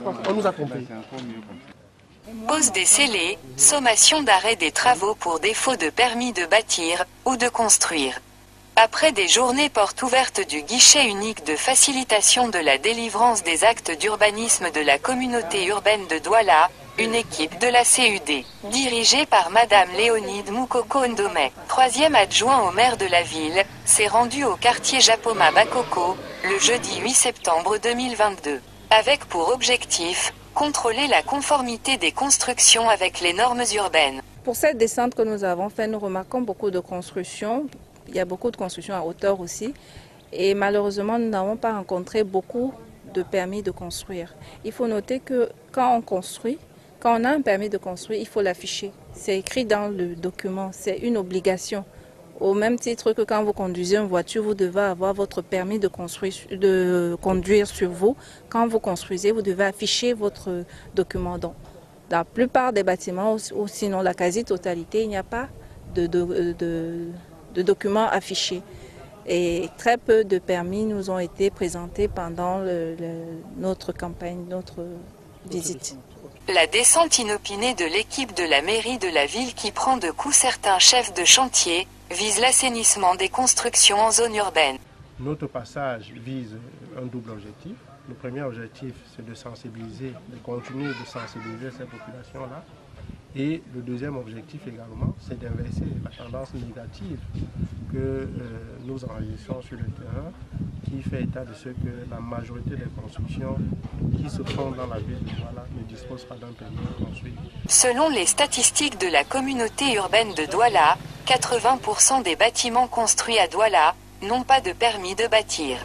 On nous a compris. Pose des scellés, sommation d'arrêt des travaux pour défaut de permis de bâtir ou de construire. Après des journées portes ouvertes du guichet unique de facilitation de la délivrance des actes d'urbanisme de la communauté urbaine de Douala, une équipe de la CUD, dirigée par Madame Léonide Moukoko Ndomé, 3e adjoint au maire de la ville, s'est rendue au quartier Japoma Bakoko, le jeudi 8 septembre 2022, avec pour objectif, contrôler la conformité des constructions avec les normes urbaines. Pour cette descente que nous avons faite, nous remarquons beaucoup de constructions. Il y a beaucoup de constructions à hauteur aussi. Et malheureusement, nous n'avons pas rencontré beaucoup de permis de construire. Il faut noter que quand on construit, quand on a un permis de construire, il faut l'afficher. C'est écrit dans le document, c'est une obligation. Au même titre que quand vous conduisez une voiture, vous devez avoir votre permis de conduire sur vous. Quand vous construisez, vous devez afficher votre document. Donc, dans la plupart des bâtiments, ou sinon la quasi-totalité, il n'y a pas de documents affichés. Et très peu de permis nous ont été présentés pendant notre campagne, notre visite. La descente inopinée de l'équipe de la mairie de la ville qui prend de coups certains chefs de chantier vise l'assainissement des constructions en zone urbaine. Notre passage vise un double objectif. Le premier objectif, c'est de sensibiliser, de continuer de sensibiliser ces populations-là. Et le deuxième objectif également, c'est d'inverser la tendance négative que nous enregistrons sur le terrain, qui fait état de ce que la majorité des constructions qui se font dans la ville de Douala ne disposent pas d'un permis de construire. Selon les statistiques de la communauté urbaine de Douala, 80% des bâtiments construits à Douala n'ont pas de permis de bâtir.